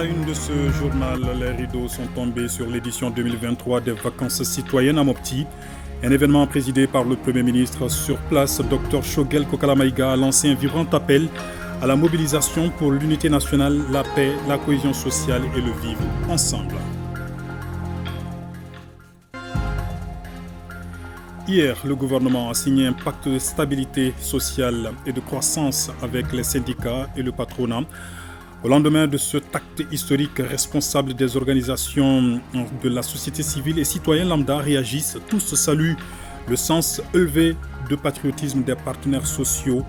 la une de ce journal, les rideaux sont tombés sur l'édition 2023 des vacances citoyennes à Mopti. Un événement présidé par le Premier ministre sur place, Dr Shogel Kokalamaïga, a lancé un vibrant appel à la mobilisation pour l'unité nationale, la paix, la cohésion sociale et le vivre ensemble. Hier, le gouvernement a signé un pacte de stabilité sociale et de croissance avec les syndicats et le patronat. Au lendemain de ce acte historique, responsables des organisations de la société civile et citoyens lambda réagissent. Tous saluent le sens élevé de patriotisme des partenaires sociaux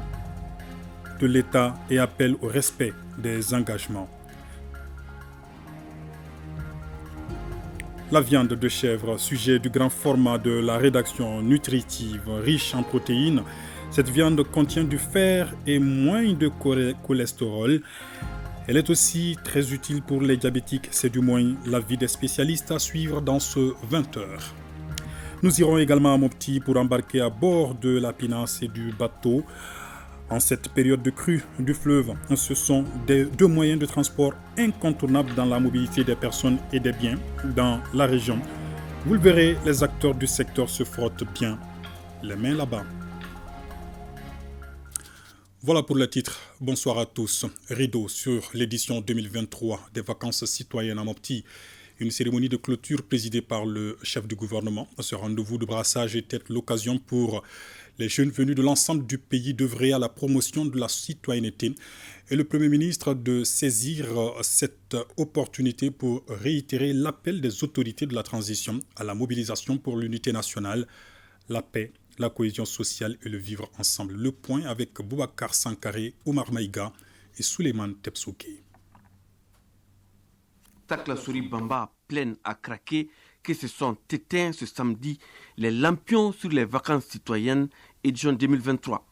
de l'État et appellent au respect des engagements. La viande de chèvre, sujet du grand format de la rédaction nutritive, riche en protéines. Cette viande contient du fer et moins de cholestérol. Elle est aussi très utile pour les diabétiques, c'est du moins l'avis des spécialistes à suivre dans ce 20h. Nous irons également à Mopti pour embarquer à bord de la pinasse et du bateau. En cette période de crue du fleuve, ce sont deux moyens de transport incontournables dans la mobilité des personnes et des biens dans la région. Vous le verrez, les acteurs du secteur se frottent bien les mains là-bas. Voilà pour le titre. Bonsoir à tous. Rideau sur l'édition 2023 des vacances citoyennes à Mopti. Une cérémonie de clôture présidée par le chef du gouvernement. Ce rendez-vous de brassage était l'occasion pour les jeunes venus de l'ensemble du pays d'œuvrer à la promotion de la citoyenneté et le Premier ministre de saisir cette opportunité pour réitérer l'appel des autorités de la transition à la mobilisation pour l'unité nationale, la paix, la cohésion sociale et le vivre ensemble. Le point avec Boubacar Sankaré, Omar Maïga et Souleymane Tepsouké. La souris Bamba pleine à craquer que se sont éteints ce samedi les lampions sur les vacances citoyennes édition 2023.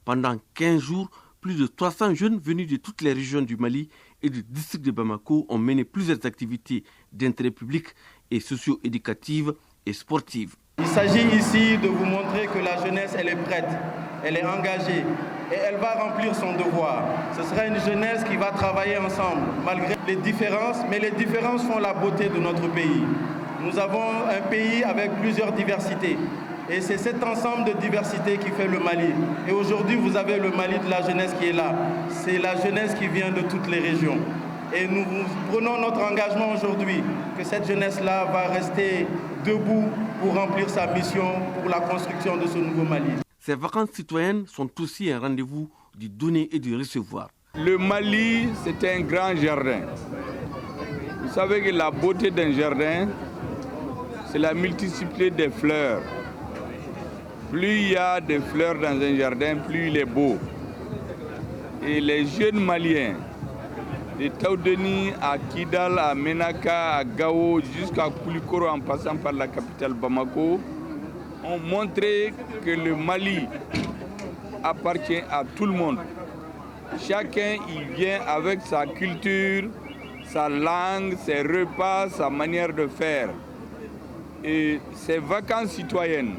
Pendant 15 jours, plus de 300 jeunes venus de toutes les régions du Mali et du district de Bamako ont mené plusieurs activités d'intérêt public et socio-éducatives et sportives. Il s'agit ici de vous montrer que la jeunesse, elle est prête, elle est engagée et elle va remplir son devoir. Ce sera une jeunesse qui va travailler ensemble, malgré les différences, mais les différences font la beauté de notre pays. Nous avons un pays avec plusieurs diversités et c'est cet ensemble de diversités qui fait le Mali. Et aujourd'hui, vous avez le Mali de la jeunesse qui est là. C'est la jeunesse qui vient de toutes les régions. Et nous prenons notre engagement aujourd'hui que cette jeunesse-là va rester debout pour remplir sa mission pour la construction de ce nouveau Mali. Ces vacances citoyennes sont aussi un rendez-vous du donner et du recevoir. Le Mali, c'est un grand jardin. Vous savez que la beauté d'un jardin, c'est la multiplicité des fleurs. Plus il y a de fleurs dans un jardin, plus il est beau. Et les jeunes Maliens, de Taoudeni à Kidal, à Menaka, à Gao, jusqu'à Koulikoro en passant par la capitale Bamako, ont montré que le Mali appartient à tout le monde. Chacun y vient avec sa culture, sa langue, ses repas, sa manière de faire. Et ces vacances citoyennes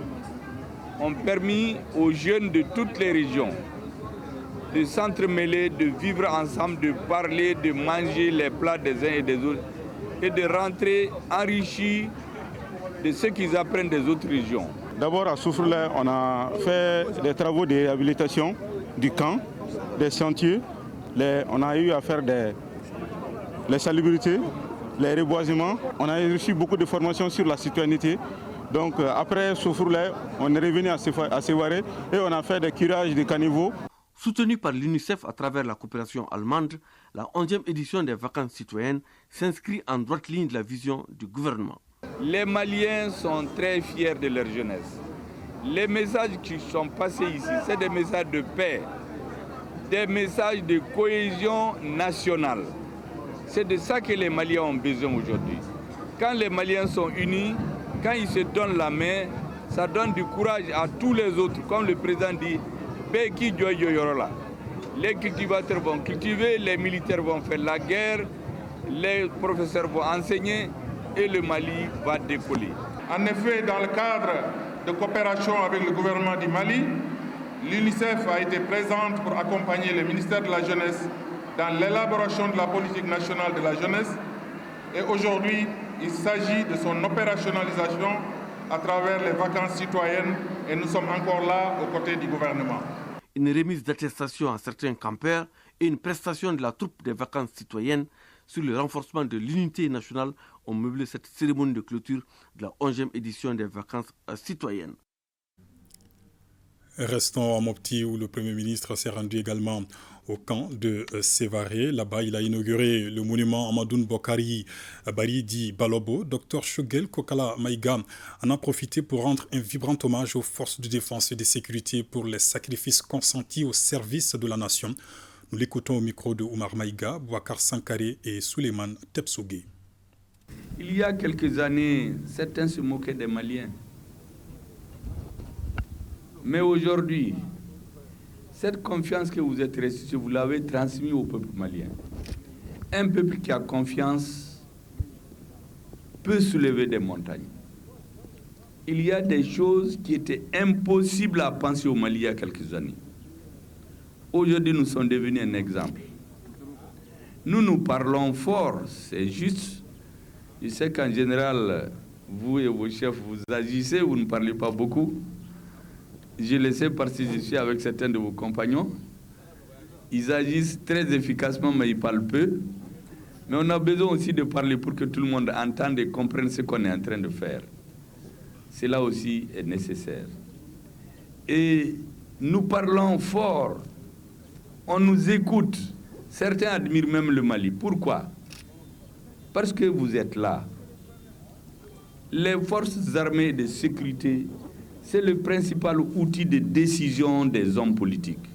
ont permis aux jeunes de toutes les régions de s'entremêler, de vivre ensemble, de parler, de manger les plats des uns et des autres et de rentrer enrichis de ce qu'ils apprennent des autres régions. D'abord à Soufroulé, on a fait des travaux de réhabilitation du camp, des sentiers. On a eu à faire les salubrités, les reboisements. On a reçu beaucoup de formations sur la citoyenneté. Donc après Soufroulé, on est revenu à Sévaré et on a fait des curages de caniveaux. Soutenue par l'UNICEF à travers la coopération allemande, la 11e édition des vacances citoyennes s'inscrit en droite ligne de la vision du gouvernement. Les Maliens sont très fiers de leur jeunesse. Les messages qui sont passés ici, c'est des messages de paix, des messages de cohésion nationale. C'est de ça que les Maliens ont besoin aujourd'hui. Quand les Maliens sont unis, quand ils se donnent la main, ça donne du courage à tous les autres. Comme le président dit, les cultivateurs vont cultiver, les militaires vont faire la guerre, les professeurs vont enseigner et le Mali va décoller. En effet, dans le cadre de coopération avec le gouvernement du Mali, l'UNICEF a été présente pour accompagner le ministère de la Jeunesse dans l'élaboration de la politique nationale de la jeunesse et aujourd'hui, il s'agit de son opérationnalisation à travers les vacances citoyennes et nous sommes encore là aux côtés du gouvernement. Une remise d'attestation à certains campeurs et une prestation de la troupe des vacances citoyennes sur le renforcement de l'unité nationale ont meublé cette cérémonie de clôture de la 11e édition des vacances citoyennes. Restons à Mopti où le Premier ministre s'est rendu également au camp de Sévaré. Là-bas, il a inauguré le monument Amadoun Bokari Baridi Balobo. Dr Shogel Kokala Maïga en a profité pour rendre un vibrant hommage aux forces de défense et de sécurité pour les sacrifices consentis au service de la nation. Nous l'écoutons au micro de Oumar Maïga, Bouakar Sankaré et Souleymane Tepsougué. Il y a quelques années, certains se moquaient des Maliens. Mais aujourd'hui, cette confiance que vous êtes reçue, vous l'avez transmise au peuple malien. Un peuple qui a confiance peut soulever des montagnes. Il y a des choses qui étaient impossibles à penser au Mali il y a quelques années. Aujourd'hui, nous sommes devenus un exemple. Nous parlons fort, c'est juste. Je sais qu'en général, vous et vos chefs, vous agissez, vous ne parlez pas beaucoup. Je le sais parce que je suis avec certains de vos compagnons. Ils agissent très efficacement, mais ils parlent peu. Mais on a besoin aussi de parler pour que tout le monde entende et comprenne ce qu'on est en train de faire. Cela aussi est nécessaire. Et nous parlons fort. On nous écoute. Certains admirent même le Mali. Pourquoi? Parce que vous êtes là. Les forces armées de sécurité, c'est le principal outil de décision des hommes politiques.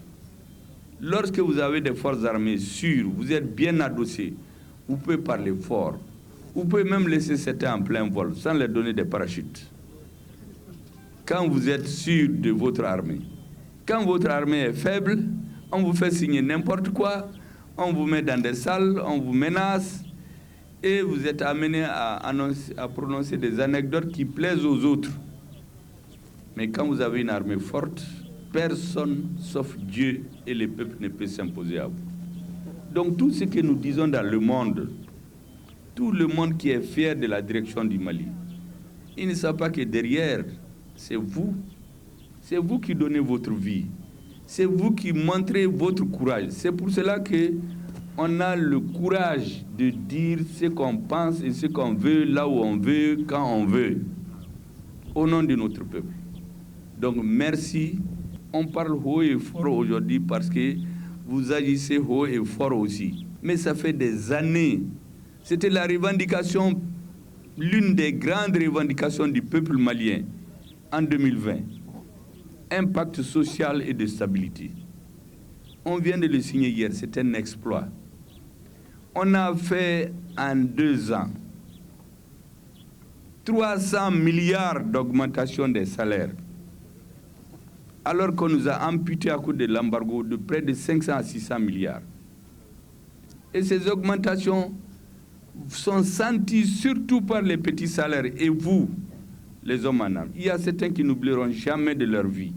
Lorsque vous avez des forces armées sûres, vous êtes bien adossés, vous pouvez parler fort. Vous pouvez même laisser certains en plein vol, sans leur donner des parachutes. Quand vous êtes sûr de votre armée, quand votre armée est faible, on vous fait signer n'importe quoi, on vous met dans des salles, on vous menace, et vous êtes amené à prononcer des anecdotes qui plaisent aux autres. Mais quand vous avez une armée forte, personne, sauf Dieu et le peuple, ne peut s'imposer à vous. Donc tout ce que nous disons dans le monde, tout le monde qui est fier de la direction du Mali, il ne sait pas que derrière, c'est vous. C'est vous qui donnez votre vie. C'est vous qui montrez votre courage. C'est pour cela qu'on a le courage de dire ce qu'on pense et ce qu'on veut, là où on veut, quand on veut, au nom de notre peuple. Donc merci. On parle haut et fort aujourd'hui parce que vous agissez haut et fort aussi. Mais ça fait des années. C'était la revendication, l'une des grandes revendications du peuple malien en 2020. Un pacte social et de stabilité. On vient de le signer hier, c'est un exploit. On a fait en 2 ans 300 milliards d'augmentation des salaires, alors qu'on nous a amputé à cause de l'embargo de près de 500 à 600 milliards. Et ces augmentations sont senties surtout par les petits salaires et vous, les hommes en armes. Il y a certains qui n'oublieront jamais de leur vie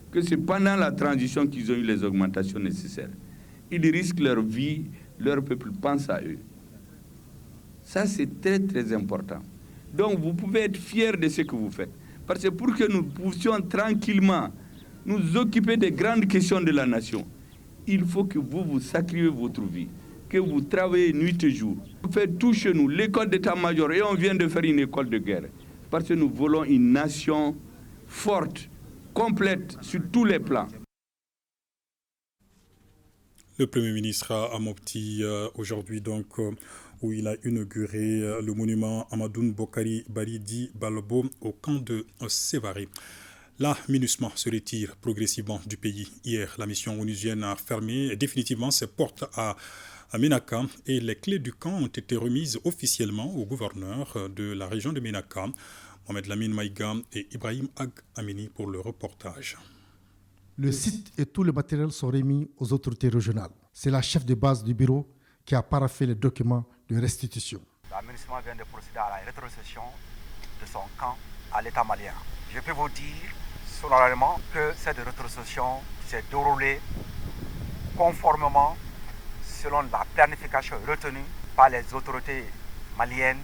que c'est pendant la transition qu'ils ont eu les augmentations nécessaires. Ils risquent leur vie, leur peuple pense à eux. Ça, c'est très, très important. Donc, vous pouvez être fiers de ce que vous faites. Parce que pour que nous puissions tranquillement nous occuper des grandes questions de la nation, il faut que vous sacrifiez votre vie, que vous travaillez nuit et jour. On fait tout chez nous, l'école d'état-major, et on vient de faire une école de guerre. Parce que nous voulons une nation forte, complète sur tous les plans. Le Premier ministre à Mopti aujourd'hui donc où il a inauguré le monument Amadoun Bokari Baridi Balobo au camp de Sévaré. La MINUSMA se retire progressivement du pays. Hier, la mission onusienne a fermé définitivement ses portes à Ménaka et les clés du camp ont été remises officiellement au gouverneur de la région de Ménaka, Mohamed Lamine Maïga et Ibrahim Ag Amini pour le reportage. Le site et tout le matériel sont remis aux autorités régionales. C'est la chef de base du bureau qui a paraphé les documents de restitution. La MINUSMA vient de procéder à la rétrocession de son camp à l'État malien. Je peux vous dire solennellement que cette rétrocession s'est déroulée conformément selon la planification retenue par les autorités maliennes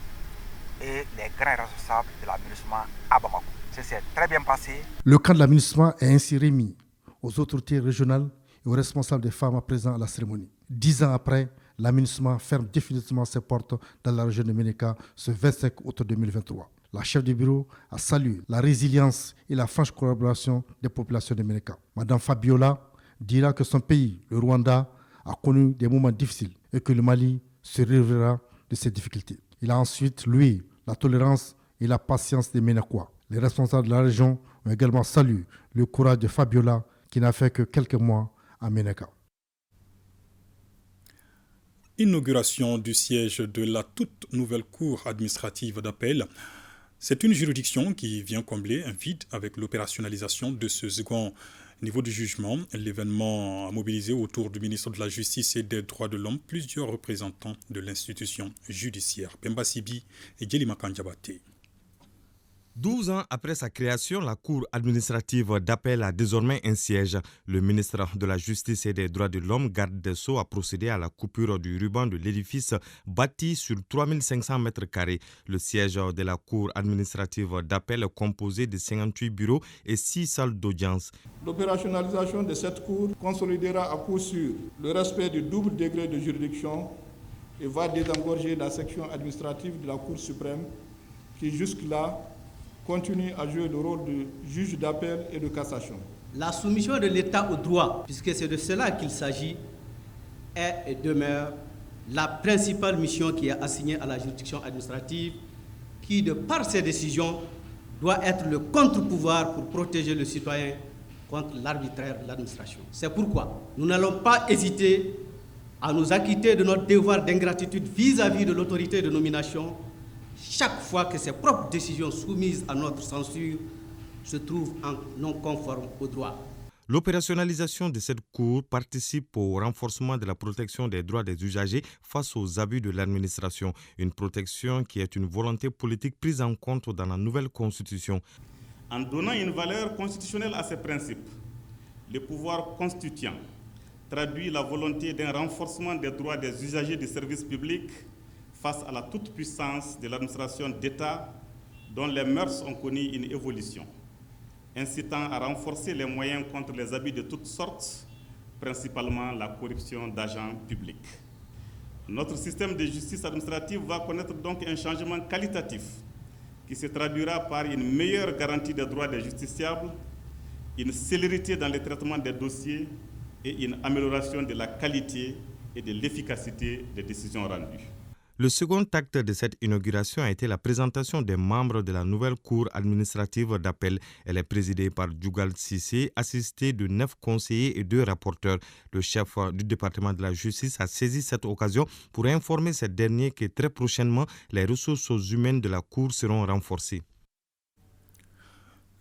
et les grands responsables de la MINUSMA à Bamako. Ça s'est très bien passé. Le camp de la MINUSMA est ainsi remis aux autorités régionales et aux responsables des femmes présents à la cérémonie. 10 ans après, la MINUSMA ferme définitivement ses portes dans la région de Ménéka ce 25 août 2023. La chef du bureau a salué la résilience et la franche collaboration des populations de Ménéka. Madame Fabiola dira que son pays, le Rwanda, a connu des moments difficiles et que le Mali se relèvera de ces difficultés. Il a ensuite loué la tolérance et la patience des Ménékois. Les responsables de la région ont également salué le courage de Fabiola qui n'a fait que quelques mois à Ménéka. Inauguration du siège de la toute nouvelle cour administrative d'appel. C'est une juridiction qui vient combler un vide avec l'opérationnalisation de ce second niveau de jugement. L'événement a mobilisé autour du ministre de la Justice et des Droits de l'Homme plusieurs représentants de l'institution judiciaire. Pemba Sibi et Djelima Kandjabate. 12 ans après sa création, la Cour administrative d'appel a désormais un siège. Le ministre de la Justice et des Droits de l'Homme, garde des Sceaux, a procédé à la coupure du ruban de l'édifice bâti sur 3500 mètres carrés. Le siège de la Cour administrative d'appel est composé de 58 bureaux et 6 salles d'audience. L'opérationnalisation de cette Cour consolidera à coup sûr le respect du double degré de juridiction et va désengorger la section administrative de la Cour suprême qui jusque-là continue à jouer le rôle de juge d'appel et de cassation. La soumission de l'État au droit, puisque c'est de cela qu'il s'agit, est et demeure la principale mission qui est assignée à la juridiction administrative, qui, de par ses décisions, doit être le contre-pouvoir pour protéger le citoyen contre l'arbitraire de l'administration. C'est pourquoi nous n'allons pas hésiter à nous acquitter de notre devoir d'ingratitude vis-à-vis de l'autorité de nomination chaque fois que ses propres décisions soumises à notre censure se trouvent en non conforme au droit. L'opérationnalisation de cette cour participe au renforcement de la protection des droits des usagers face aux abus de l'administration, une protection qui est une volonté politique prise en compte dans la nouvelle constitution. En donnant une valeur constitutionnelle à ces principes, le pouvoir constituant traduit la volonté d'un renforcement des droits des usagers des services publics face à la toute-puissance de l'administration d'État dont les mœurs ont connu une évolution, incitant à renforcer les moyens contre les abus de toutes sortes, principalement la corruption d'agents publics. Notre système de justice administrative va connaître donc un changement qualitatif qui se traduira par une meilleure garantie des droits des justiciables, une célérité dans le traitement des dossiers et une amélioration de la qualité et de l'efficacité des décisions rendues. Le second acte de cette inauguration a été la présentation des membres de la nouvelle cour administrative d'appel. Elle est présidée par Djougal Sissé, assistée de 9 conseillers et 2 rapporteurs. Le chef du département de la justice a saisi cette occasion pour informer ces derniers que très prochainement, les ressources humaines de la cour seront renforcées.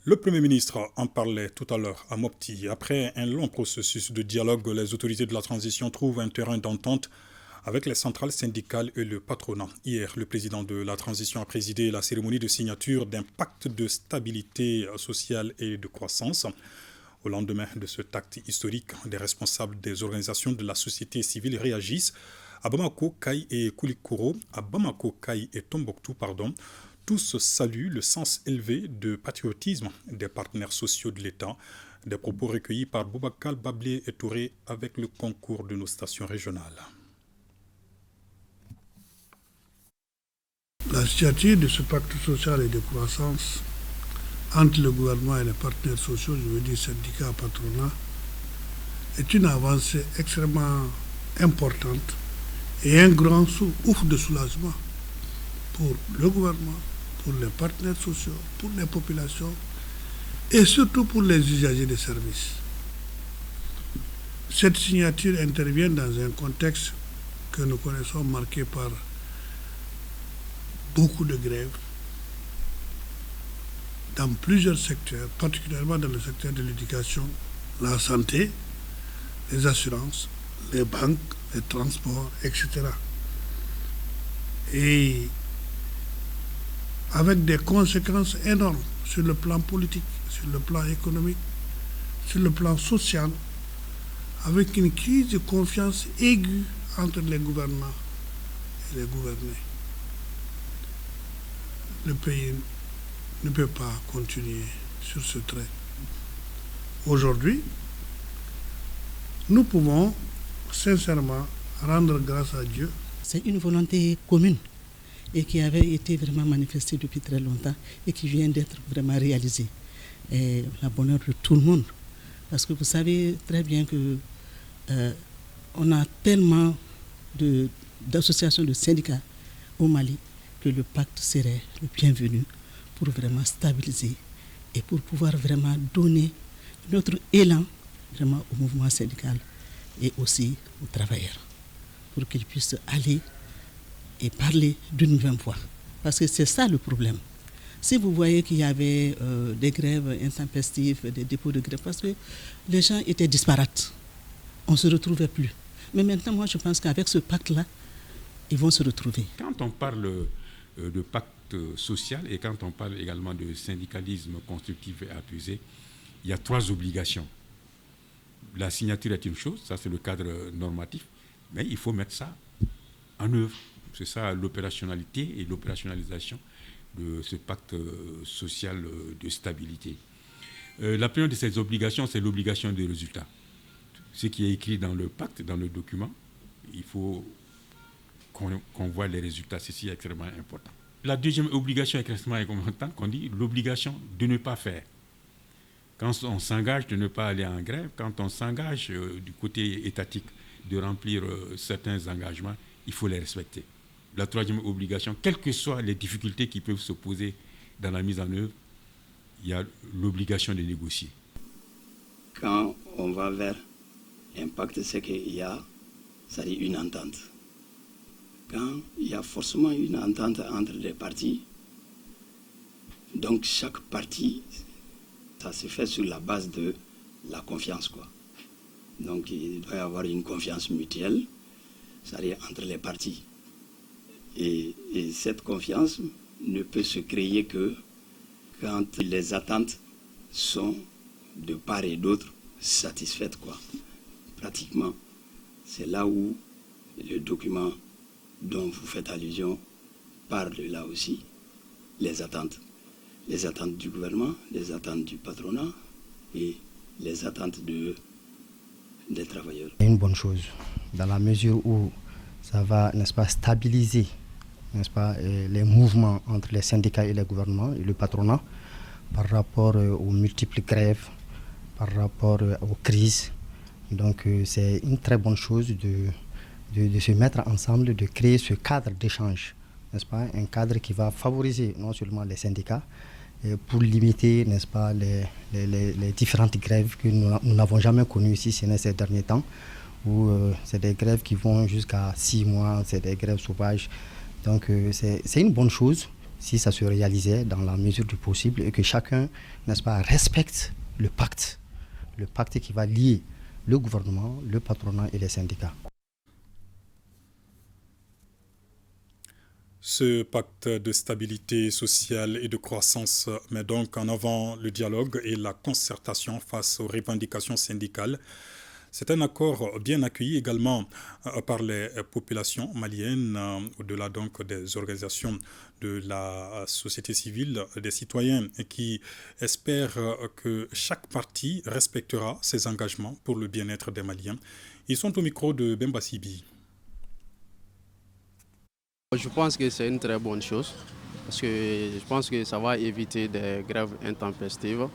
Le Premier ministre en parlait tout à l'heure à Mopti. Après un long processus de dialogue, les autorités de la transition trouvent un terrain d'entente avec les centrales syndicales et le patronat. Hier, le président de la transition a présidé la cérémonie de signature d'un pacte de stabilité sociale et de croissance. Au lendemain de cet acte historique, des responsables des organisations de la société civile réagissent. À Bamako, Kaï et Koulikoro, à Bamako, Kaï et Tombouctou, tous saluent le sens élevé de patriotisme des partenaires sociaux de l'État. Des propos recueillis par Boubacar Bablé et Touré avec le concours de nos stations régionales. La signature de ce pacte social et de croissance entre le gouvernement et les partenaires sociaux, je veux dire syndicats, patronat, est une avancée extrêmement importante et un grand ouf de soulagement pour le gouvernement, pour les partenaires sociaux, pour les populations et surtout pour les usagers des services. Cette signature intervient dans un contexte que nous connaissons marqué par beaucoup de grèves dans plusieurs secteurs, particulièrement dans le secteur de l'éducation, la santé, les assurances, les banques, les transports, etc. Et avec des conséquences énormes sur le plan politique, sur le plan économique, sur le plan social, avec une crise de confiance aiguë entre les gouvernants et les gouvernés. Le pays ne peut pas continuer sur ce trait. Aujourd'hui, nous pouvons sincèrement rendre grâce à Dieu. C'est une volonté commune et qui avait été vraiment manifestée depuis très longtemps et qui vient d'être vraiment réalisée. Et la bonheur de tout le monde. Parce que vous savez très bien que on a tellement d'associations de syndicats au Mali que le pacte serait le bienvenu pour vraiment stabiliser et pour pouvoir vraiment donner notre élan vraiment au mouvement syndical et aussi aux travailleurs pour qu'ils puissent aller et parler d'une même voix. Parce que c'est ça le problème. Si vous voyez qu'il y avait des grèves intempestives, des dépôts de grève, parce que les gens étaient disparates, on ne se retrouvait plus. Mais maintenant, moi, je pense qu'avec ce pacte-là, ils vont se retrouver. Quand on parle de pacte social et quand on parle également de syndicalisme constructif et apaisé, il y a 3 obligations. La signature est une chose, ça c'est le cadre normatif, mais il faut mettre ça en œuvre. C'est ça l'opérationnalité et l'opérationnalisation de ce pacte social de stabilité. La première de ces obligations, c'est l'obligation de résultat. Ce qui est écrit dans le pacte, dans le document, il faut qu'on voit les résultats. Ceci est extrêmement important. La deuxième obligation est extrêmement importante, qu'on dit l'obligation de ne pas faire. Quand on s'engage de ne pas aller en grève, quand on s'engage du côté étatique de remplir certains engagements, il faut les respecter. La troisième obligation, quelles que soient les difficultés qui peuvent se poser dans la mise en œuvre, il y a l'obligation de négocier. Quand on va vers un pacte, c'est qu'il y a une entente. Quand il y a forcément une entente entre les parties, donc chaque partie, ça se fait sur la base de la confiance, quoi. Donc il doit y avoir une confiance mutuelle, c'est-à-dire entre les parties. Et cette confiance ne peut se créer que quand les attentes sont de part et d'autre satisfaites, quoi. Pratiquement, c'est là où le document dont vous faites allusion parle là aussi, les attentes. Les attentes du gouvernement, les attentes du patronat et les attentes des travailleurs. C'est une bonne chose, dans la mesure où ça va, n'est-ce pas, stabiliser, n'est-ce pas, les mouvements entre les syndicats et les gouvernements et le patronat par rapport aux multiples grèves, par rapport aux crises. Donc c'est une très bonne chose de se mettre ensemble, de créer ce cadre d'échange, n'est-ce pas, un cadre qui va favoriser non seulement les syndicats, pour limiter, n'est-ce pas, les différentes grèves que nous n'avons jamais connues ici ces derniers temps, où c'est des grèves qui vont jusqu'à 6 mois, c'est des grèves sauvages. Donc c'est une bonne chose si ça se réalisait dans la mesure du possible et que chacun, n'est-ce pas, respecte le pacte qui va lier le gouvernement, le patronat et les syndicats. Ce pacte de stabilité sociale et de croissance met donc en avant le dialogue et la concertation face aux revendications syndicales. C'est un accord bien accueilli également par les populations maliennes, au-delà donc des organisations de la société civile, des citoyens qui espèrent que chaque partie respectera ses engagements pour le bien-être des Maliens. Ils sont au micro de Bemba Sibi. Je pense que c'est une très bonne chose parce que je pense que ça va éviter des grèves intempestives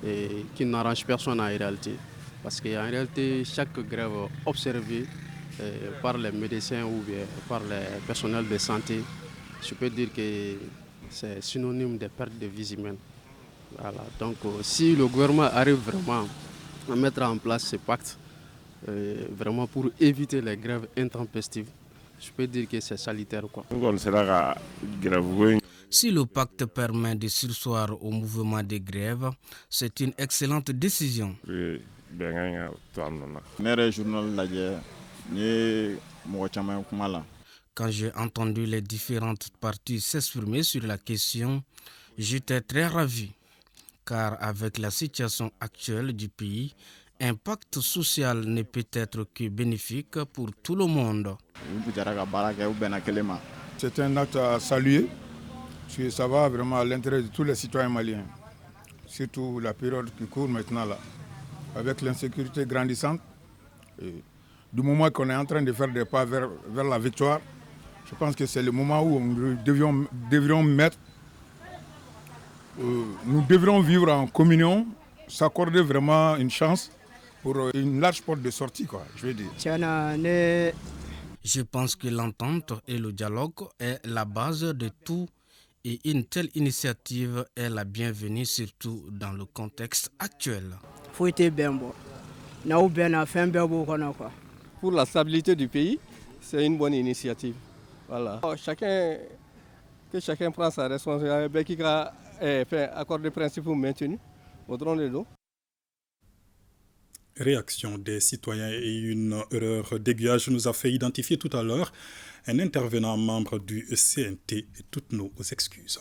et qui n'arrangent personne en réalité. Parce qu'en réalité, chaque grève observée par les médecins ou bien par les personnels de santé, je peux dire que c'est synonyme de perte de vie humaine. Voilà. Donc si le gouvernement arrive vraiment à mettre en place ce pacte, vraiment pour éviter les grèves intempestives, je peux dire que c'est salutaire, quoi. Si le pacte permet de surseoir au mouvement de grève, c'est une excellente décision. Quand j'ai entendu les différentes parties s'exprimer sur la question, j'étais très ravi, car avec la situation actuelle du pays, impact social ne peut être que bénéfique pour tout le monde. C'est un acte à saluer, parce que ça va vraiment à l'intérêt de tous les citoyens maliens, surtout la période qui court maintenant là, avec l'insécurité grandissante. Et du moment qu'on est en train de faire des pas vers la victoire, je pense que c'est le moment où nous devrions vivre en communion, s'accorder vraiment une chance pour une large porte de sortie, quoi, je veux dire. Je pense que l'entente et le dialogue est la base de tout et une telle initiative est la bienvenue, surtout dans le contexte actuel. Pour la stabilité du pays, c'est une bonne initiative. Voilà. Que chacun prend sa responsabilité, qui a fait accord de principe maintenu au drone de dos. Réaction des citoyens et une erreur d'aiguillage nous a fait identifier tout à l'heure un intervenant membre du CNT et toutes nos excuses.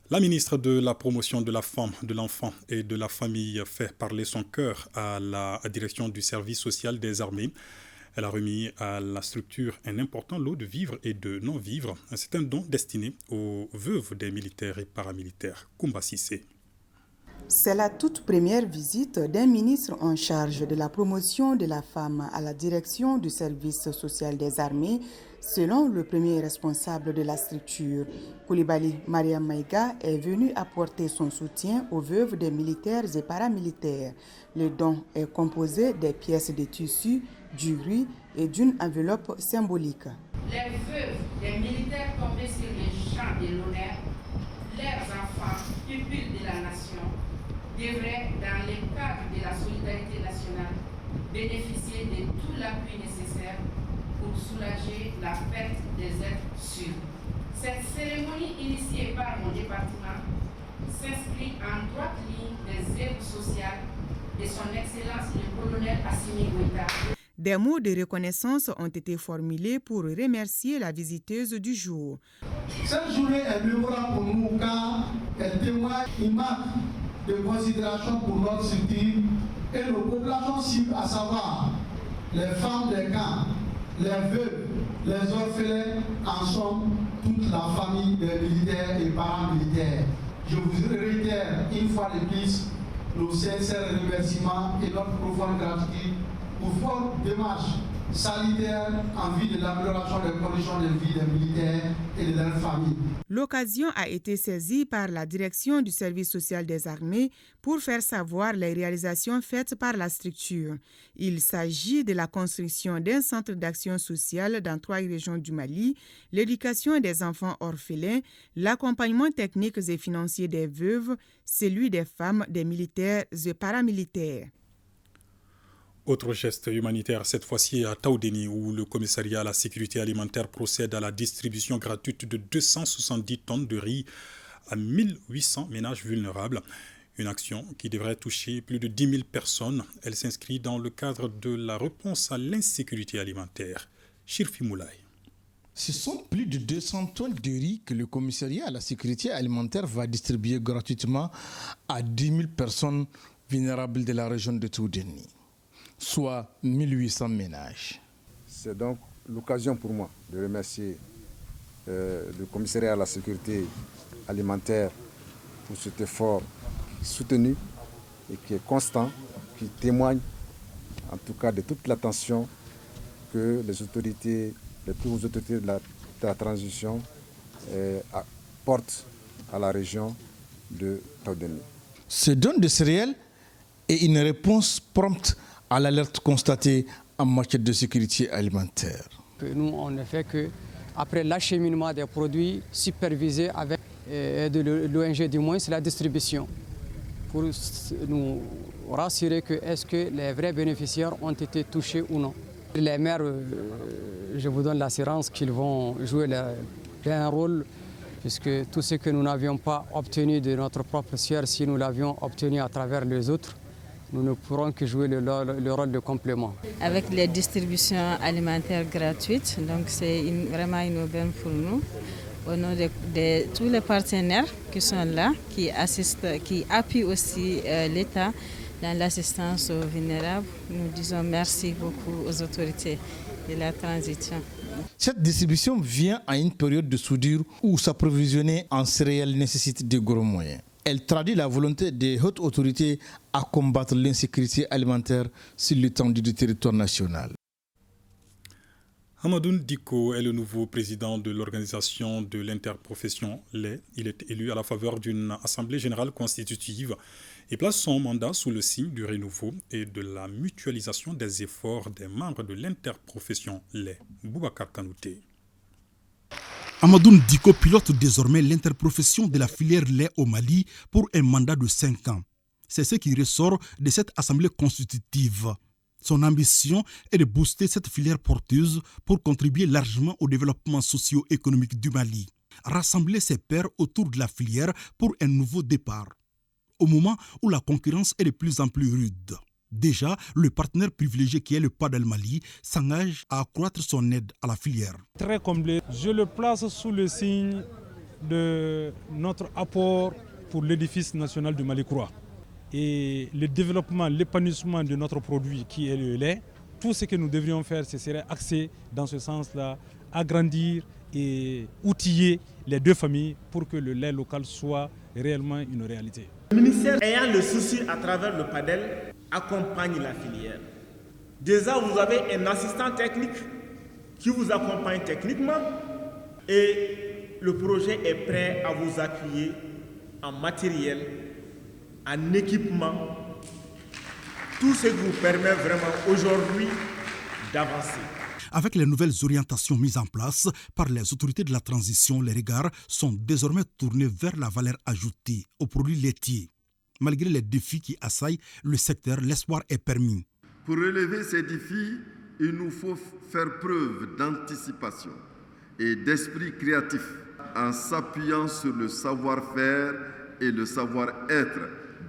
La ministre de la Promotion de la Femme, de l'Enfant et de la Famille fait parler son cœur à la direction du service social des armées. Elle a remis à la structure un important lot de vivres et de non-vivres. C'est un don destiné aux veuves des militaires et paramilitaires. Koumba Sissé. C'est la toute première visite d'un ministre en charge de la promotion de la femme à la direction du service social des armées, selon le premier responsable de la structure. Koulibaly Mariam Maïga est venu apporter son soutien aux veuves des militaires et paramilitaires. Le don est composé des pièces de tissu, du riz et d'une enveloppe symbolique. Les veuves des militaires tombés sur les champs de l'honneur, leurs enfants, pupilles de la nation, devraient, dans le cadre de la solidarité nationale, bénéficier de tout l'appui nécessaire pour soulager la perte des êtres sûrs. Cette cérémonie initiée par mon département s'inscrit en droite ligne des œuvres sociales de son Excellence le colonel Assimi Goïta. Des mots de reconnaissance ont été formulés pour remercier la visiteuse du jour. Cette journée est mémorable pour nous car elle témoigne une marque de considération pour notre structure et nos populations cibles, à savoir les femmes des camps, les veuves, les orphelins, en somme, toute la famille des militaires et paramilitaires. Je vous réitère une fois de plus nos sincères remerciements et notre profonde gratitude pour votre démarche sanitaire en vue de l'amélioration des conditions de vie des militaires et de leurs familles. L'occasion a été saisie par la direction du service social des armées pour faire savoir les réalisations faites par la structure. Il s'agit de la construction d'un centre d'action sociale dans 3 régions du Mali, l'éducation des enfants orphelins, l'accompagnement technique et financier des veuves, celui des femmes, des militaires et paramilitaires. Autre geste humanitaire, cette fois-ci à Taoudéni, où le commissariat à la sécurité alimentaire procède à la distribution gratuite de 270 tonnes de riz à 1800 ménages vulnérables. Une action qui devrait toucher plus de 10 000 personnes. Elle s'inscrit dans le cadre de la réponse à l'insécurité alimentaire. Chirfi Moulay. Ce sont plus de 200 tonnes de riz que le commissariat à la sécurité alimentaire va distribuer gratuitement à 10 000 personnes vulnérables de la région de Taoudéni, soit 1800 ménages. C'est donc l'occasion pour moi de remercier le commissariat à la sécurité alimentaire pour cet effort soutenu et qui est constant, qui témoigne en tout cas de toute l'attention que les autorités, les plus hautes autorités de la transition apportent à la région de Taoudéni. Ce don de céréales est une réponse prompte à l'alerte constatée en matière de sécurité alimentaire. Nous, on ne fait qu'après l'acheminement des produits supervisés avec de l'ONG du moins, c'est la distribution, pour nous rassurer que est-ce que les vrais bénéficiaires ont été touchés ou non. Les maires, je vous donne l'assurance qu'ils vont jouer un rôle, puisque tout ce que nous n'avions pas obtenu de notre propre sphère, si nous l'avions obtenu à travers les autres, nous ne pourrons que jouer le rôle de complément. Avec les distributions alimentaires gratuites, donc c'est vraiment une aubaine pour nous. Au nom de tous les partenaires qui sont là, qui assistent, qui appuient aussi l'État, dans l'assistance aux vulnérables. Nous disons merci beaucoup aux autorités de la transition. Cette distribution vient à une période de soudure où s'approvisionner en céréales nécessite de gros moyens. Elle traduit la volonté des hautes autorités à combattre l'insécurité alimentaire sur l'étendue du territoire national. Hamadoun Diko est le nouveau président de l'organisation de l'interprofession lait. Il est élu à la faveur d'une assemblée générale constitutive et place son mandat sous le signe du renouveau et de la mutualisation des efforts des membres de l'interprofession lait. Boubacar Kanouté. Hamadoun Diko pilote désormais l'interprofession de la filière lait au Mali pour un mandat de 5 ans. C'est ce qui ressort de cette assemblée constitutive. Son ambition est de booster cette filière porteuse pour contribuer largement au développement socio-économique du Mali. Rassembler ses pairs autour de la filière pour un nouveau départ. Au moment où la concurrence est de plus en plus rude. Déjà, le partenaire privilégié qui est le PAD Mali s'engage à accroître son aide à la filière. Très comblé, je le place sous le signe de notre apport pour l'édifice national du Mali-Croix. Et le développement, l'épanouissement de notre produit qui est le lait, tout ce que nous devrions faire, ce serait axé dans ce sens-là, agrandir et outiller les deux familles pour que le lait local soit réellement une réalité. Le ministère ayant le souci à travers le PADEL accompagne la filière. Déjà, vous avez un assistant technique qui vous accompagne techniquement et le projet est prêt à vous appuyer en matériel, en équipement, tout ce qui vous permet vraiment aujourd'hui d'avancer. Avec les nouvelles orientations mises en place par les autorités de la transition, les regards sont désormais tournés vers la valeur ajoutée aux produits laitiers. Malgré les défis qui assaillent le secteur, l'espoir est permis. Pour relever ces défis, il nous faut faire preuve d'anticipation et d'esprit créatif en s'appuyant sur le savoir-faire et le savoir-être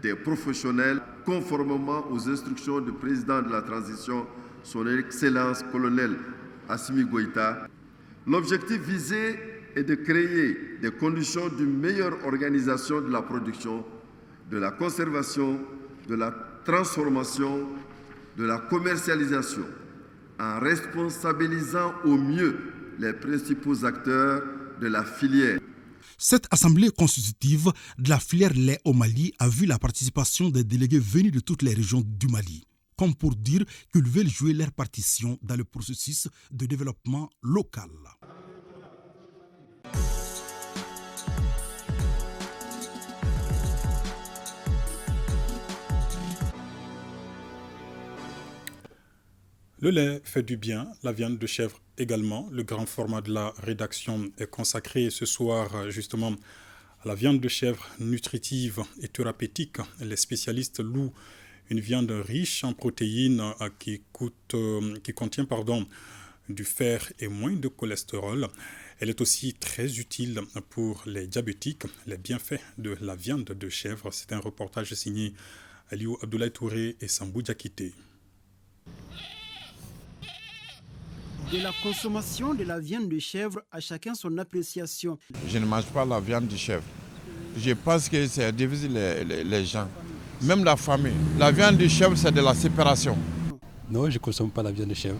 des professionnels, conformément aux instructions du président de la transition, son Excellence colonel Assimi Goïta. L'objectif visé est de créer des conditions d'une meilleure organisation de la production, de la conservation, de la transformation, de la commercialisation, en responsabilisant au mieux les principaux acteurs de la filière. Cette assemblée constitutive de la filière lait au Mali a vu la participation des délégués venus de toutes les régions du Mali, comme pour dire qu'ils veulent jouer leur partition dans le processus de développement local. Le lait fait du bien, la viande de chèvre également. Le grand format de la rédaction est consacré ce soir justement à la viande de chèvre nutritive et thérapeutique. Les spécialistes louent une viande riche en protéines qui contient du fer et moins de cholestérol. Elle est aussi très utile pour les diabétiques. Les bienfaits de la viande de chèvre, c'est un reportage signé Aliou Abdoulaye Touré et Sambou Diakité. De la consommation de la viande de chèvre, à chacun son appréciation. Je ne mange pas la viande de chèvre. Je pense que ça divise les gens, même la famille. La viande de chèvre, c'est de la séparation. Non, je ne consomme pas la viande de chèvre.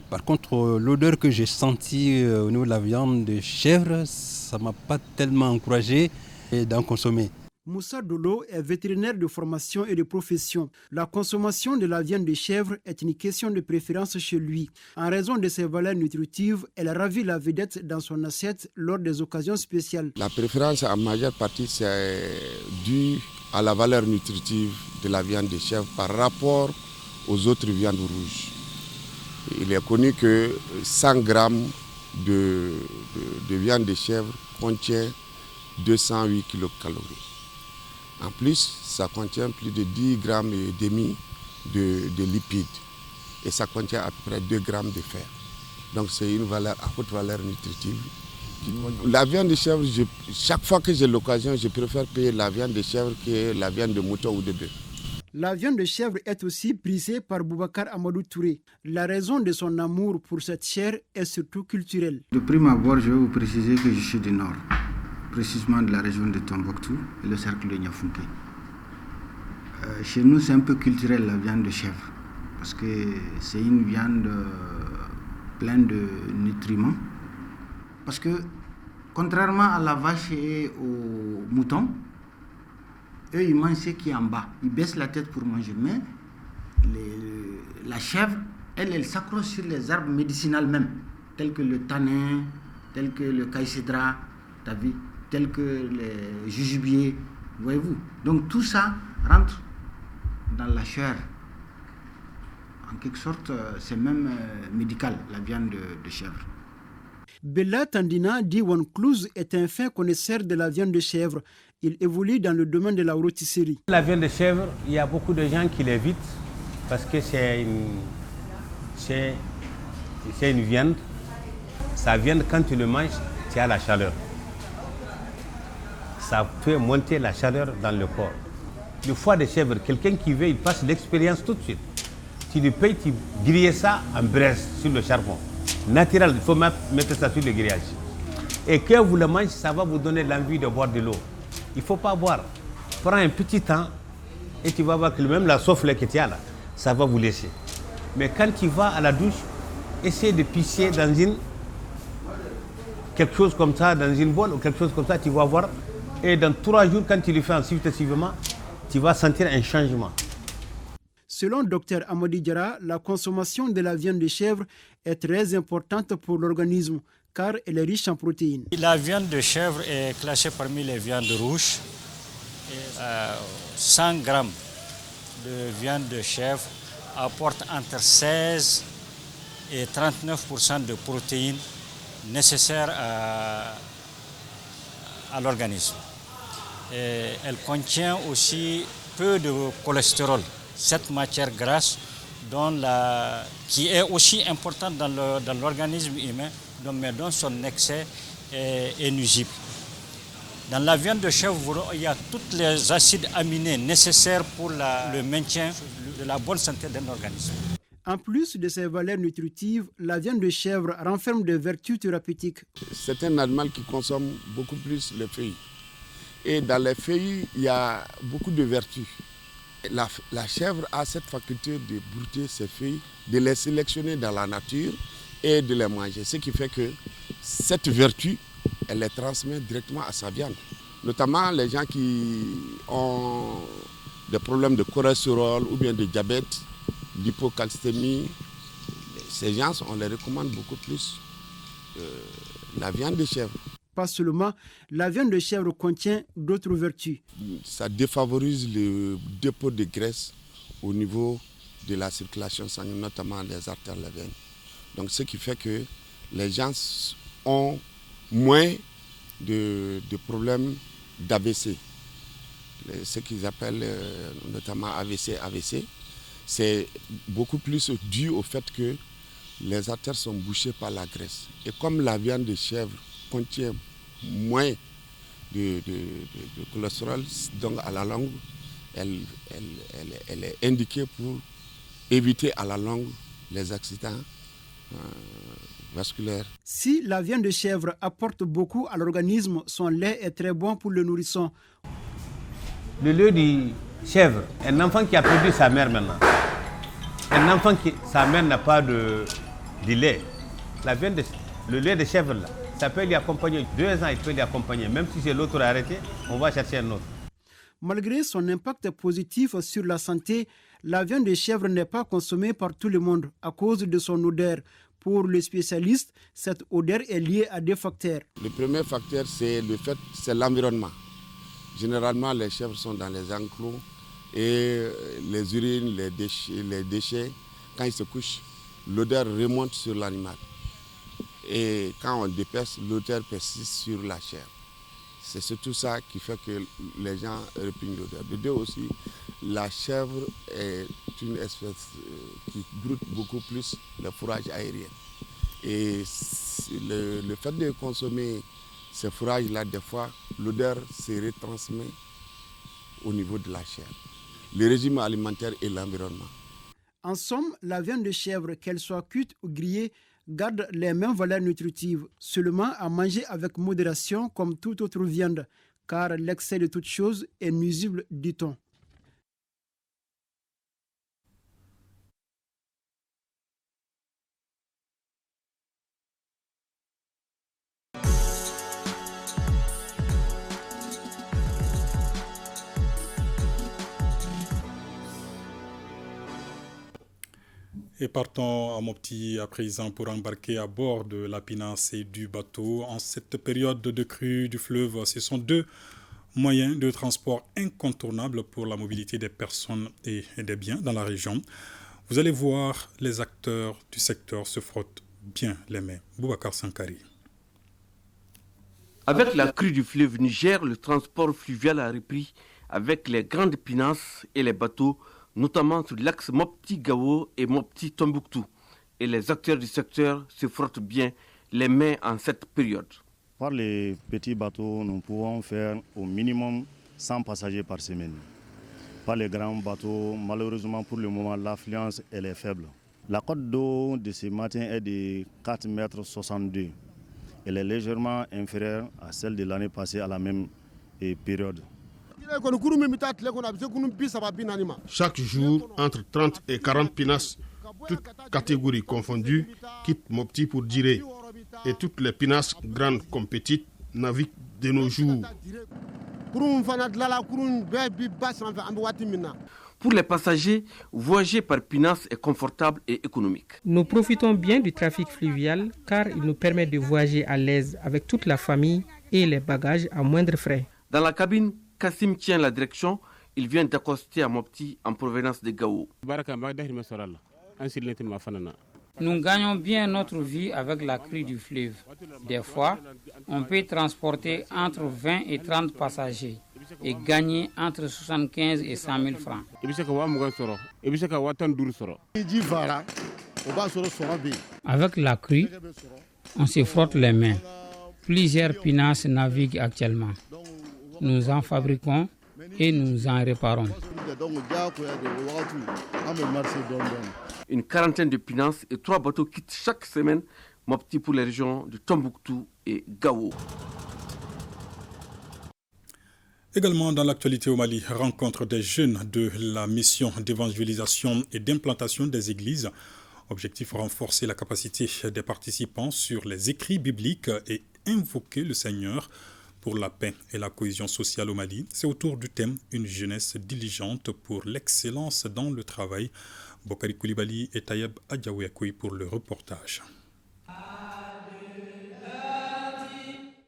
Par contre, l'odeur que j'ai sentie au niveau de la viande de chèvre, ça ne m'a pas tellement encouragé d'en consommer. Moussa Dolo est vétérinaire de formation et de profession. La consommation de la viande de chèvre est une question de préférence chez lui. En raison de ses valeurs nutritives, elle ravit la vedette dans son assiette lors des occasions spéciales. La préférence en majeure partie, c'est dû à la valeur nutritive de la viande de chèvre par rapport aux autres viandes rouges. Il est connu que 100 grammes de viande de chèvre contient 208 kilocalories. En plus, ça contient plus de 10 grammes et demi de lipides et ça contient à peu près 2 grammes de fer. Donc c'est une valeur à haute valeur nutritive. La viande de chèvre, chaque fois que j'ai l'occasion, je préfère payer la viande de chèvre que la viande de mouton ou de bœuf. La viande de chèvre est aussi prisée par Boubacar Amadou Touré. La raison de son amour pour cette chair est surtout culturelle. De prime abord, je vais vous préciser que je suis du Nord, précisément de la région de Tombouctou et le cercle de Niafounké. Chez nous, c'est un peu culturel la viande de chèvre, parce que c'est une viande pleine de nutriments. Parce que, contrairement à la vache et au mouton, eux, ils mangent ce qui est en bas. Ils baissent la tête pour manger. Mais la chèvre, elle s'accroche sur les arbres médicinaux même, tels que le tanin, tels que le caïcédra, tels que les jujubiers, voyez-vous. Donc tout ça rentre dans la chair. En quelque sorte, c'est même médical, la viande de chèvre. Bella Tandina Diwan-Klouz est un fin connaisseur de la viande de chèvre. Il évolue dans le domaine de la rôtisserie. La viande de chèvre, il y a beaucoup de gens qui l'évitent parce que c'est une viande. Sa viande, quand tu le manges, tu as la chaleur. Ça fait monter la chaleur dans le corps. Le foie de chèvre, quelqu'un qui veut, il passe l'expérience tout de suite. Tu lui payes, tu grilles ça en braise sur le charbon. Naturel, il faut mettre ça sur le grillage. Et quand vous le mangez, ça va vous donner l'envie de boire de l'eau. Il ne faut pas boire. Prends un petit temps et tu vas voir que même la souffle que tu as là, ça va vous laisser. Mais quand tu vas à la douche, essaie de pisser dans quelque chose comme ça, dans une boîte ou quelque chose comme ça, tu vas voir. Et dans 3 jours, quand tu le fais successivement, tu vas sentir un changement. Selon Dr Amadi Diarra, la consommation de la viande de chèvre est très importante pour l'organisme car elle est riche en protéines. La viande de chèvre est classée parmi les viandes rouges. 100 grammes de viande de chèvre apporte entre 16 et 39% de protéines nécessaires à l'organisme. Elle contient aussi peu de cholestérol, cette matière grasse qui est aussi importante dans l'organisme humain, mais dont son excès est nuisible. Dans la viande de chèvre, il y a tous les acides aminés nécessaires pour le maintien de la bonne santé d'un organisme. En plus de ses valeurs nutritives, la viande de chèvre renferme des vertus thérapeutiques. C'est un animal qui consomme beaucoup plus les feuilles. Et dans les feuilles, il y a beaucoup de vertus. La chèvre a cette faculté de brouter ses feuilles, de les sélectionner dans la nature et de les manger. Ce qui fait que cette vertu, elle les transmet directement à sa viande. Notamment les gens qui ont des problèmes de cholestérol ou bien de diabète, d'hypocalcémie. Ces gens, on les recommande beaucoup plus la viande de chèvre. Pas seulement, la viande de chèvre contient d'autres vertus. Ça défavorise le dépôt de graisse au niveau de la circulation sanguine, notamment les artères, les veines. Donc ce qui fait que les gens ont moins de problèmes d'AVC. Ce qu'ils appellent notamment AVC. C'est beaucoup plus dû au fait que les artères sont bouchées par la graisse. Et comme la viande de chèvre contient moins de cholestérol, donc à la longue, elle est indiquée pour éviter à la longue les accidents vasculaires. Si la viande de chèvre apporte beaucoup à l'organisme, son lait est très bon pour le nourrisson. Le lait de chèvre, un enfant qui a perdu sa mère maintenant, un enfant sa mère n'a pas de lait, le lait de chèvre là, ça peut l'y accompagner. 2 ans, il peut l'y accompagner. Même si c'est l'autre arrêté, on va chercher un autre. Malgré son impact positif sur la santé, la viande de chèvre n'est pas consommée par tout le monde à cause de son odeur. Pour les spécialistes, cette odeur est liée à 2 facteurs. Le premier facteur, c'est l'environnement. Généralement, les chèvres sont dans les enclos et les urines, les déchets, quand ils se couchent, l'odeur remonte sur l'animal. Et quand on dépece, l'odeur persiste sur la chair. C'est surtout ça qui fait que les gens répugnent l'odeur. De 2 aussi, la chèvre est une espèce qui broute beaucoup plus le fourrage aérien. Et le fait de consommer ces fourrages-là, des fois, l'odeur se retransmet au niveau de la chair. Le régime alimentaire et l'environnement. En somme, la viande de chèvre, qu'elle soit cuite ou grillée, garde les mêmes valeurs nutritives, seulement à manger avec modération comme toute autre viande, car l'excès de toute chose est nuisible, dit-on. Et partons à Mopti à présent pour embarquer à bord de la pinasse et du bateau. En cette période de crue du fleuve, ce sont deux moyens de transport incontournables pour la mobilité des personnes et des biens dans la région. Vous allez voir, les acteurs du secteur se frottent bien les mains. Boubacar Sankari. Avec la crue du fleuve Niger, le transport fluvial a repris avec les grandes pinasses et les bateaux, notamment sur l'axe Mopti-Gao et Mopti-Tombouctou. Et les acteurs du secteur se frottent bien les mains en cette période. Par les petits bateaux, nous pouvons faire au minimum 100 passagers par semaine. Par les grands bateaux, malheureusement pour le moment, l'affluence elle est faible. La cote d'eau de ce matin est de 4,62 m. Elle est légèrement inférieure à celle de l'année passée à la même période. Chaque jour, entre 30 et 40 pinasses, toutes catégories confondues, quittent Mopti pour Diré. Et toutes les pinasses, grandes comme petites, naviguent de nos jours. Pour les passagers, voyager par pinasse est confortable et économique. Nous profitons bien du trafic fluvial car il nous permet de voyager à l'aise avec toute la famille et les bagages à moindre frais. Dans la cabine, Kassim tient la direction. Il vient d'accoster à Mopti en provenance de Gao. Nous gagnons bien notre vie avec la crue du fleuve. Des fois, on peut transporter entre 20 et 30 passagers et gagner entre 75 et 100 000 francs. Avec la crue, on se frotte les mains. Plusieurs pinasses naviguent actuellement. Nous en fabriquons et nous en réparons. Une quarantaine de pinasses et 3 bateaux quittent chaque semaine Mopti pour les régions de Tombouctou et Gao. Également dans l'actualité au Mali, rencontre des jeunes de la mission d'évangélisation et d'implantation des églises. Objectif, renforcer la capacité des participants sur les écrits bibliques et invoquer le Seigneur pour la paix et la cohésion sociale au Mali. C'est autour du thème « Une jeunesse diligente pour l'excellence dans le travail ». Bokari Koulibaly et Tayeb Adjaouyakoui pour le reportage.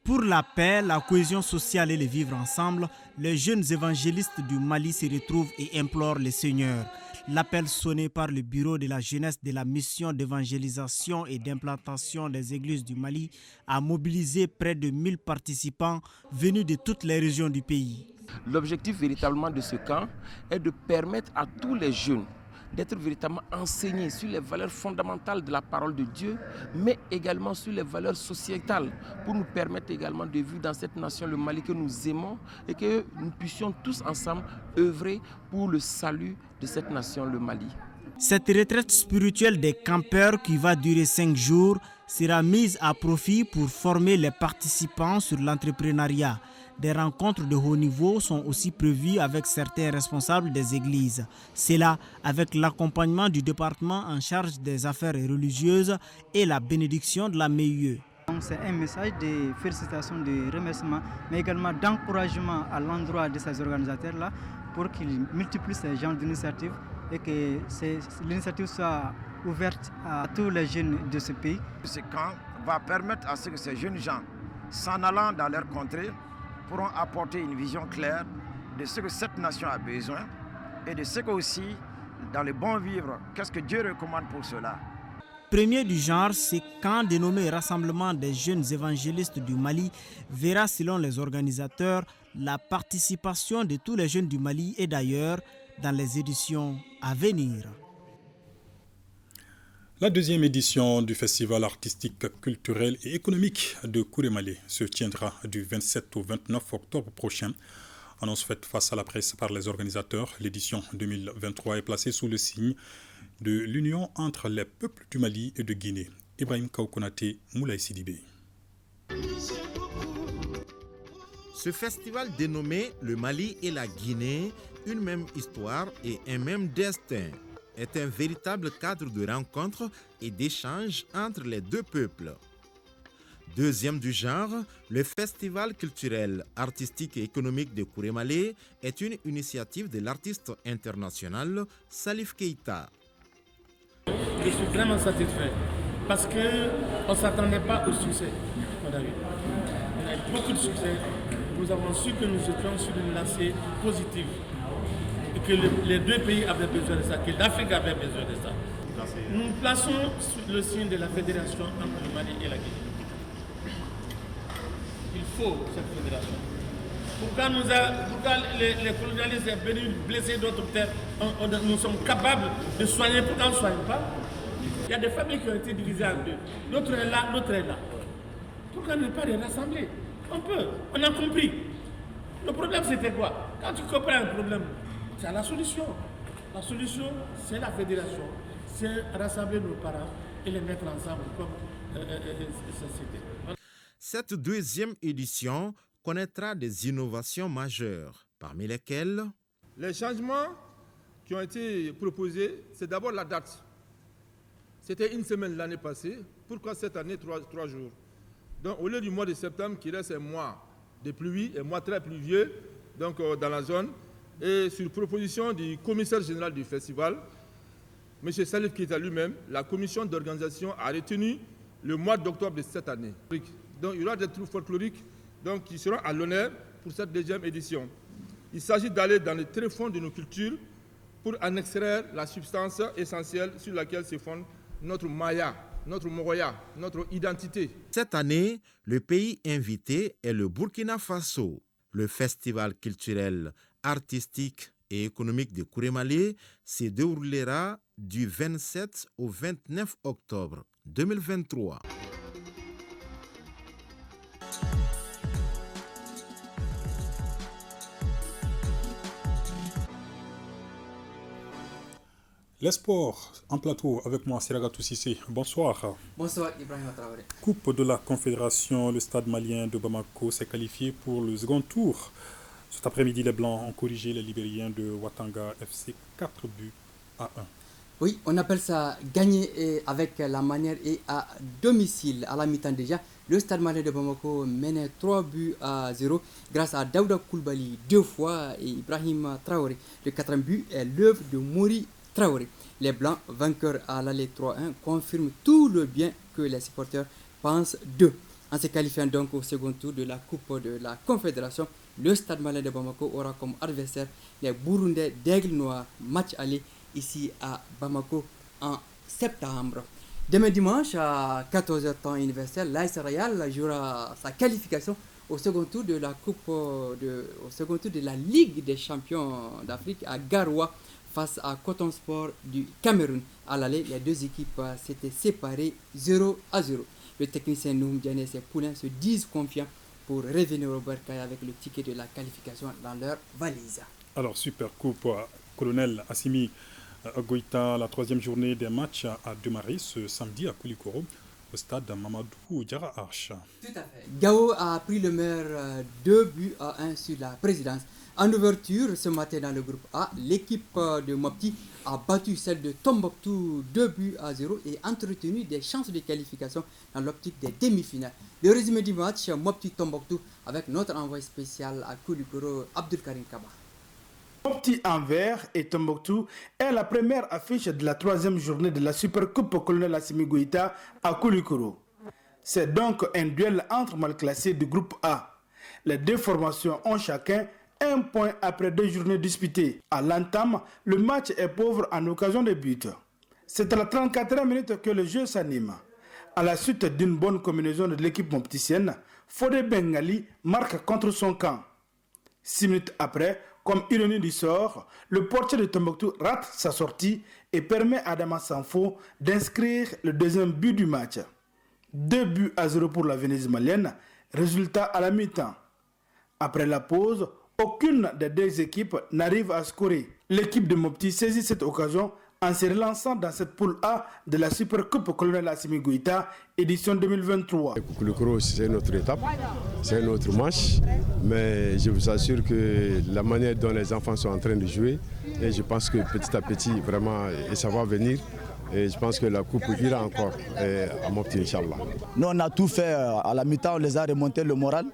Pour la paix, la cohésion sociale et le vivre ensemble, les jeunes évangélistes du Mali se retrouvent et implorent le Seigneur. L'appel sonné par le bureau de la jeunesse de la mission d'évangélisation et d'implantation des églises du Mali a mobilisé près de 1000 participants venus de toutes les régions du pays. L'objectif véritablement de ce camp est de permettre à tous les jeunes d'être véritablement enseignés sur les valeurs fondamentales de la parole de Dieu, mais également sur les valeurs sociétales, pour nous permettre également de vivre dans cette nation, le Mali, que nous aimons, et que nous puissions tous ensemble œuvrer pour le salut de cette nation, le Mali. Cette retraite spirituelle des campeurs qui va durer 5 jours sera mise à profit pour former les participants sur l'entrepreneuriat. Des rencontres de haut niveau sont aussi prévues avec certains responsables des églises. C'est là avec l'accompagnement du département en charge des affaires religieuses et la bénédiction de la MEIE. C'est un message de félicitations, de remerciements, mais également d'encouragement à l'endroit de ces organisateurs-là pour qu'ils multiplient ces genres d'initiatives et que l'initiative soit ouverte à tous les jeunes de ce pays. Ce camp va permettre à ce que ces jeunes gens, s'en allant dans leur contrée, pourront apporter une vision claire de ce que cette nation a besoin et de ce que aussi, dans le bon vivre, qu'est-ce que Dieu recommande pour cela. Premier du genre, ce camp dénommé Rassemblement des jeunes évangélistes du Mali verra, selon les organisateurs, la participation de tous les jeunes du Mali et d'ailleurs dans les éditions à venir. La deuxième édition du festival artistique, culturel et économique de Kourémalé se tiendra du 27 au 29 octobre prochain. Annonce faite face à la presse par les organisateurs, l'édition 2023 est placée sous le signe de l'union entre les peuples du Mali et de Guinée. Ibrahim Kaoukonaté, Moulay Sidibé. Ce festival dénommé Le Mali et la Guinée, une même histoire et un même destin, est un véritable cadre de rencontre et d'échange entre les deux peuples. Deuxième du genre, le Festival culturel, artistique et économique de Kourémalé est une initiative de l'artiste international Salif Keita. je suis vraiment satisfait. Parce qu'on ne s'attendait pas au succès. On a eu beaucoup de succès. Nous avons su que nous étions sur une lancée positive. Et que les deux pays avaient besoin de ça, que l'Afrique avait besoin de ça. Nous plaçons le signe de la fédération entre le Mali et la Guinée. Il faut cette fédération. Pourquoi les colonialistes sont venus blesser d'autres terres? Nous sommes capables de soigner, pourquoi on ne soigne pas? Il y a des familles qui ont été divisées en deux. L'autre est là, l'autre est là. Pourquoi ne pas les rassembler? On peut, on a compris. Le problème c'était quoi? Quand tu comprends un problème, c'est la solution. La solution, c'est la fédération. C'est rassembler nos parents et les mettre ensemble comme société. Cette deuxième édition connaîtra des innovations majeures, parmi lesquelles... Les changements qui ont été proposés, c'est d'abord la date. C'était une semaine l'année passée. Pourquoi cette année 3 jours? Donc au lieu du mois de septembre qui reste un mois de pluie, un mois très pluvieux donc, dans la zone, et sur proposition du commissaire général du festival, M. Salif Keita lui-même, la commission d'organisation a retenu le mois d'octobre de cette année. Donc il y aura des troupes folkloriques donc, qui seront à l'honneur pour cette deuxième édition. Il s'agit d'aller dans le tréfonds de nos cultures pour en extraire la substance essentielle sur laquelle se fonde notre maya, notre moroya, notre identité. Cette année, le pays invité est le Burkina Faso. Le festival culturel, artistique et économique de Kourémalé se déroulera du 27 au 29 octobre 2023. Les sports en plateau avec moi, Siragatou Sissé. Bonsoir. Bonsoir, Ibrahim Traoré. Coupe de la Confédération, le stade malien de Bamako s'est qualifié pour le second tour. Cet après-midi, les Blancs ont corrigé les Libériens de Ouattanga FC 4 buts à 1. Oui, on appelle ça gagner avec la manière et à domicile. À la mi-temps déjà, le stade malien de Bamako menait 3 buts à 0 grâce à Daouda Koulibaly 2 fois et Ibrahim Traoré. Le 4e but est l'œuvre de Mori Traoré. Les Blancs, vainqueurs à l'aller 3-1, confirment tout le bien que les supporters pensent d'eux. En se qualifiant donc au second tour de la Coupe de la Confédération, le stade malien de Bamako aura comme adversaire les Burundais d'Aigle Noir. Match aller ici à Bamako en septembre. Demain dimanche à 14h temps universel, l'AS Royal jouera sa qualification au second tour de la au second tour de la Ligue des champions d'Afrique à Garoua face à Coton Sport du Cameroun. À l'aller, les deux équipes s'étaient séparées 0-0. Le technicien Noum Diané et ses poulains se disent confiants pour revenir au Bercail avec le ticket de la qualification dans leur valise. Alors, super coupe, colonel Assimi Goïta, la 3e journée des matchs a démarré ce samedi à Koulikoro, au stade Mamadou Diarra Arch. Tout à fait. Gao a pris le meilleur 2 buts à 1 sur la présidence. En ouverture, ce matin dans le groupe A, l'équipe de Mopti a battu celle de Tombouctou 2 buts à 0 et entretenu des chances de qualification dans l'optique des demi-finales. Le résumé du match, Mopti-Tombouctou avec notre envoyé spécial à Koulikoro, Abdul Karim Kaba. Mopti en vert et Tombouctou est la première affiche de la 3e journée de la Supercoupe colonel Assimi Goïta à Koulikoro. C'est donc un duel entre mal classés du groupe A. Les deux formations ont chacun 1 point après 2 journées disputées. À l'entame, le match est pauvre en occasion de buts. C'est à la 34e minute que le jeu s'anime. À la suite d'une bonne combinaison de l'équipe mopticienne, Fodé Bengali marque contre son camp. 6 minutes après, comme ironie du sort, le portier de Tombouctou rate sa sortie et permet à Adama Sanfo d'inscrire le 2e but du match. 2 buts à 0 pour la Venise malienne, résultat à la mi-temps. Après la pause, aucune des deux équipes n'arrive à scorer. L'équipe de Mopti saisit cette occasion en se relançant dans cette poule A de la Supercoupe colonel Assimi Goïta, édition 2023. Koulikoro, c'est notre étape, c'est notre match, mais je vous assure que la manière dont les enfants sont en train de jouer, et je pense que petit à petit, vraiment, et ça va venir. Et je pense que la coupe ira encore à Mopti, Inch'Allah. Nous, on a tout fait. À la mi-temps, on les a remonté le moral.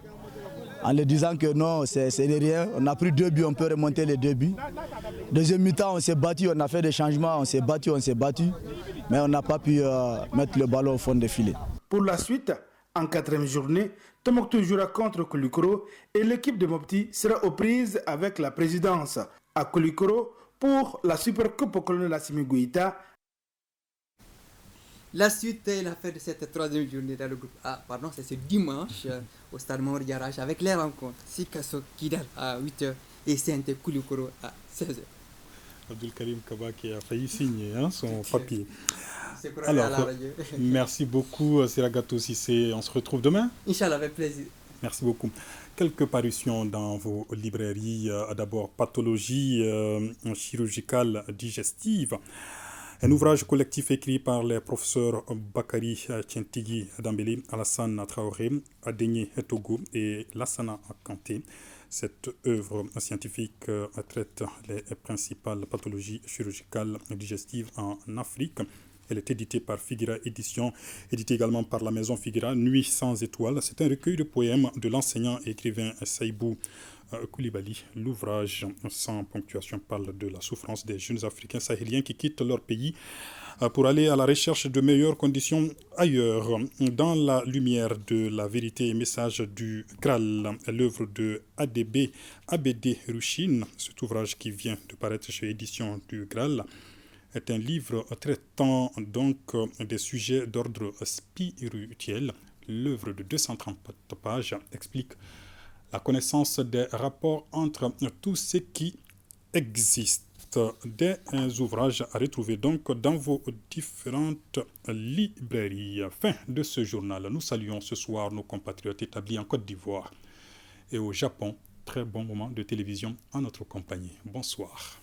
en leur disant que non, c'est rien. On a pris 2 buts, on peut remonter les 2 buts. Deuxième mi-temps, on s'est battu, on a fait des changements, on s'est battu, mais on n'a pas pu mettre le ballon au fond des filets. Pour la suite, en 4e journée, Tombouctou jouera contre Koulikoro et l'équipe de Mopti sera aux prises avec la présidence à Koulikoro pour la Supercoupe au colonel Assimi Goïta. La suite et la fin de cette 3e journée dans le groupe A, c'est ce dimanche au stade Mamour Diarra avec les rencontres Sikasso Kidal à 8h et CNT Koulikoro à 16h. Abdul Karim Kaba qui a failli signer son papier. Alors, merci beaucoup Siragato Sissé. On se retrouve demain. Inch'Allah, avec plaisir. Merci beaucoup. Quelques parutions dans vos librairies. D'abord, Pathologie chirurgicale digestive. Un ouvrage collectif écrit par les professeurs Bakari Tientigui Dambélé, Alassane Traoré, Adegné Togo et Lassana Kanté. Cette œuvre scientifique traite les principales pathologies chirurgicales digestives en Afrique. Elle est éditée par Figuera Édition, éditée également par la maison Figuera, Nuit sans étoiles. C'est un recueil de poèmes de l'enseignant et écrivain Saïbou Koulibaly. L'ouvrage sans ponctuation parle de la souffrance des jeunes Africains sahéliens qui quittent leur pays pour aller à la recherche de meilleures conditions ailleurs. Dans la lumière de la vérité et message du Graal, l'œuvre de ABD Rushin, cet ouvrage qui vient de paraître chez Édition du Graal, est un livre traitant donc des sujets d'ordre spirituel. L'œuvre de 230 pages explique la connaissance des rapports entre tout ce qui existe. Des ouvrages à retrouver donc dans vos différentes librairies. Fin de ce journal. Nous saluons ce soir nos compatriotes établis en Côte d'Ivoire et au Japon. Très bon moment de télévision en notre compagnie. Bonsoir.